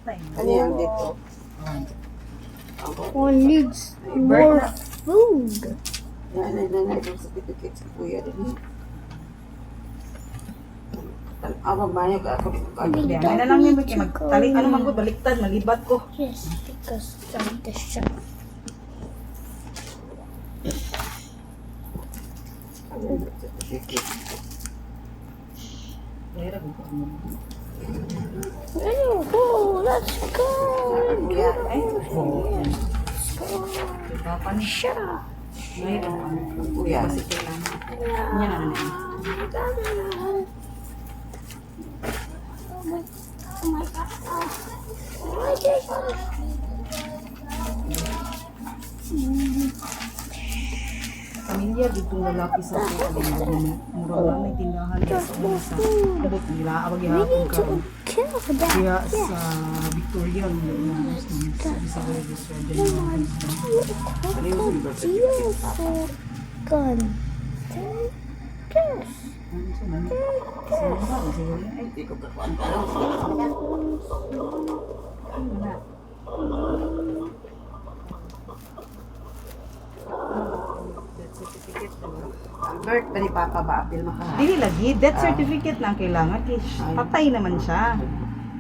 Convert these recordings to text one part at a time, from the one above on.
Ano yan dito? One needs more food. Yan, itong certificate sa kuya din. Awag ba niyo ako dito kagad? Yan na lang yun. Magtalik, ano man ko, baliktad, malibat ko. Yes, because of the shop. Let's go. Kuya, ay, Shop. kuya. Yan na lang. Oh my god. Oh my god. Pamilya dito lalaki sa ako. Mura lang may tindahan sa sa abot nila. Abag We ihapon need ka. to kill that. Kaya sa Victoria, sa Beautiful gun. Yes. Hindi ko kakuan pa. Ang birth ba ni Papa ba? Apil makaha. Dili lagi, death certificate lang kailangan. Kaya patay naman siya.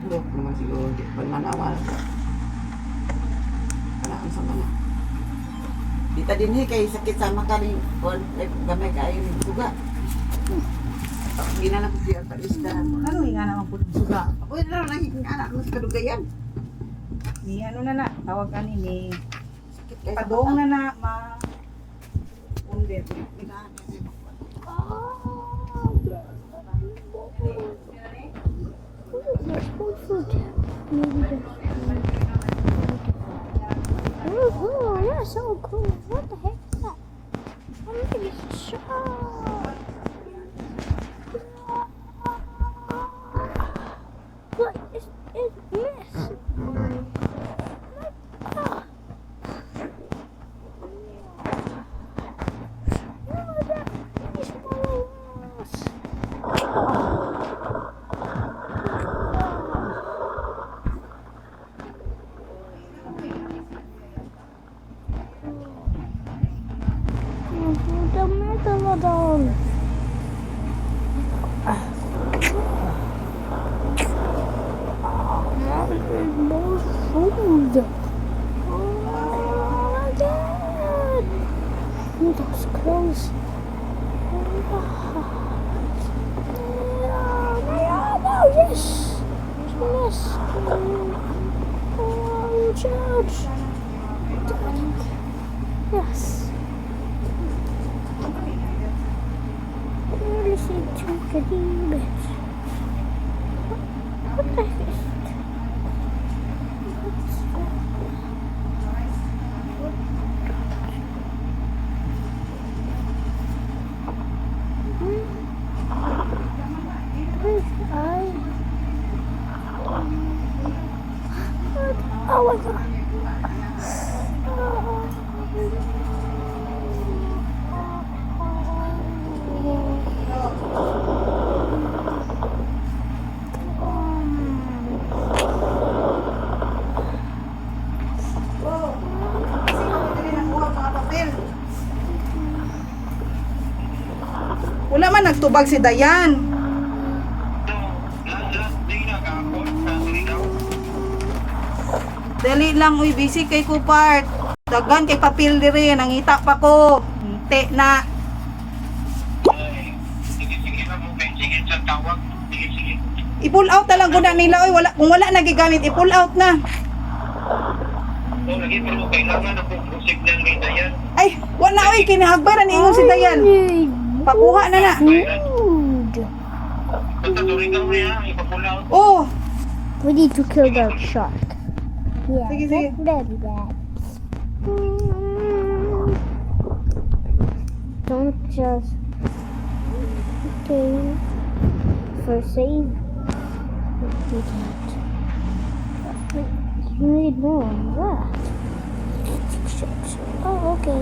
Turok naman siguro. Di pa manawal. Kanaan sa mana. Dita din kay sakit sama ka rin. Gamay kayo ng suga. Hindi na ko siya pag-isdahan. Ano nga naman po ng suga? Ako yun lang naging anak mo sa kadugayan. Ni ano na na, tawag ka ni Sakit kayo sa padong na na, ma... Undit. Oh, that's so cool. What the heck is that? I'm gonna get shot. What is this? Ah. No, that is balls. The megalodon. More food. Oh my god. That's close. Oh, yes. Yes. Oh, George. Yes. Listen to the demons. What the heck is it? Oh my god. Wala man nagtubag si Dayan. Dali lang, uy, busy kay Kupart. Dagan kay papel dire, nangita pa ko. Hinti na. I-pull out na lang ko na nila, uy, wala, kung wala nagigamit, i-pull out na. Lagi pero kailangan na po signal kay Dayan. Ay, wala, uy, kinahagbaran ingon si Dayan. Pakuha na na. Food. Basta turing ka niya, ipapula. Oh, We need to kill that shark. Yeah, Sige, sige. that's bad. Don't just... Okay. First save. We can't. You need more on that. Oh, okay.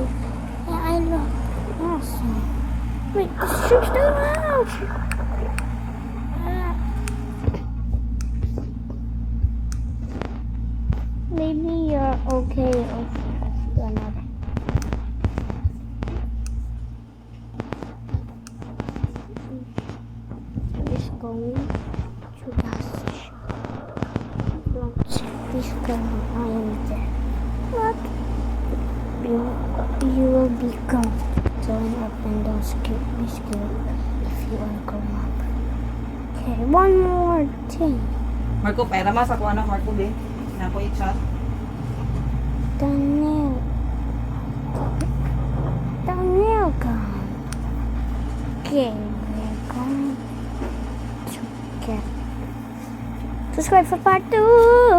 Yeah, I love... Awesome. Wait, the shark's still out! Maybe you're okay if you're not. He's going to that Please come. I am there. What? You will be gone. Join up and don't be scared if you are grown up. Okay, one more thing. Marco, pera mas ako ano, Marco, be. Nako i-chat. Daniel gone. Okay, we're going to get. Subscribe for part 2.